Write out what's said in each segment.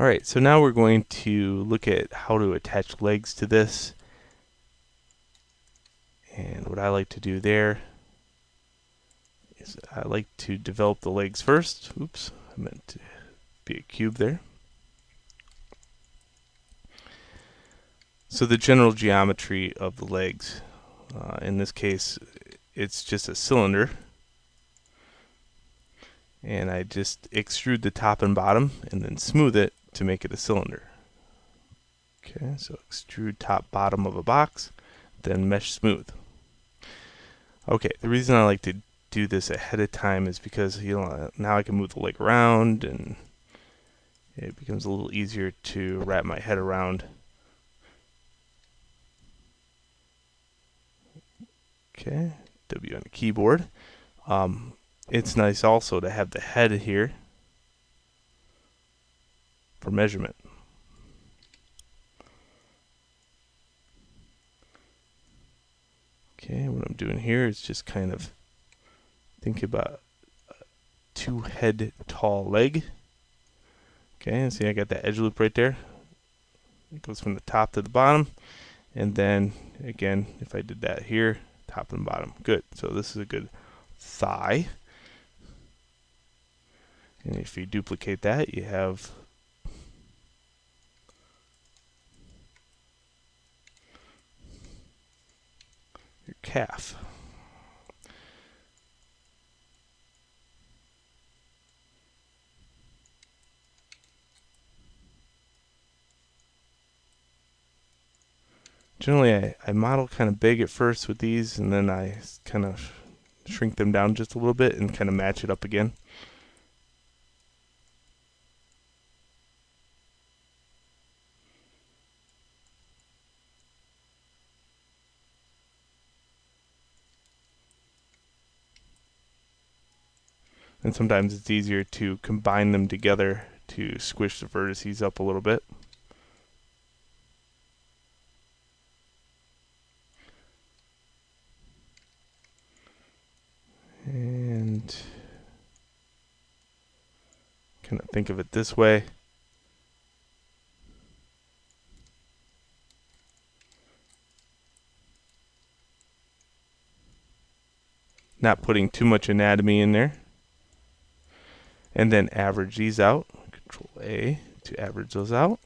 Alright, so now we're going to look at how to attach legs to this. And what I like to do there is I like to develop the legs first. Oops, I meant to be a cube there. So the general geometry of the legs, in this case, it's just a cylinder. And I just extrude the top and bottom and then smooth it to make it a cylinder. Okay, so extrude top bottom of a box, then mesh smooth. Okay, the reason I like to do this ahead of time is because now I can move the leg around and it becomes a little easier to wrap my head around. Okay, W on the keyboard. It's nice also to have the head here for measurement. Okay, what I'm doing here is just kind of think about a 2 head tall leg. Okay, and see I got that edge loop right there. It goes from the top to the bottom. And then again, if I did that here, top and bottom. Good. So this is a good thigh. And if you duplicate that, you have your calf. Generally, I model kind of big at first with these, and then I kind of shrink them down just a little bit and kind of match it up again. And sometimes it's easier to combine them together to squish the vertices up a little bit. And kind of think of it this way. Not putting too much anatomy in there. And then average these out. Control A to average those out.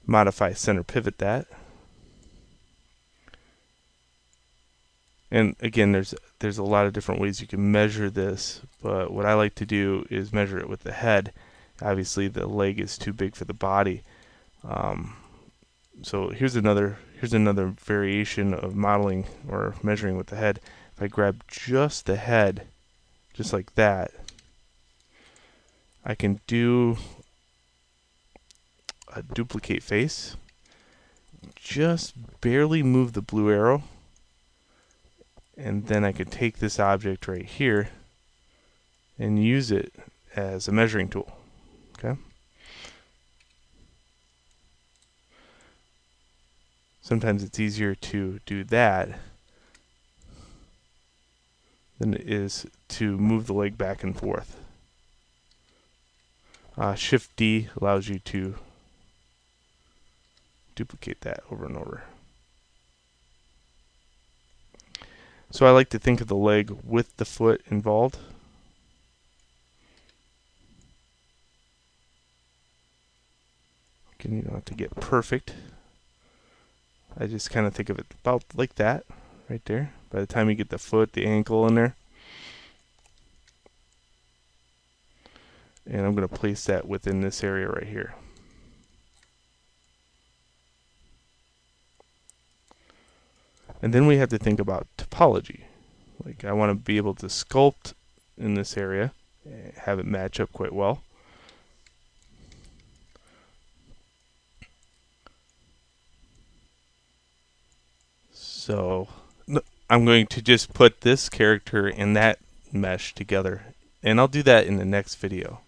Modify center pivot that. And again, there's a lot of different ways you can measure this, but what I like to do is measure it with the head. Obviously, the leg is too big for the body. So here's another variation of modeling or measuring with the head. If I grab just the head, just like that, I can do a duplicate face. Just barely move the blue arrow, and then I could take this object right here and use it as a measuring tool. Okay. Sometimes it's easier to do that than it is to move the leg back and forth. Shift D allows you to duplicate that over and over. So I like to think of the leg with the foot involved. Again, you don't have to get perfect. I just kind of think of it about like that, right there. By the time you get the foot, the ankle in there. And I'm going to place that within this area right here. And then we have to think about topology. Like I want to be able to sculpt in this area, have it match up quite well. So I'm going to just put this character and that mesh together, and I'll do that in the next video.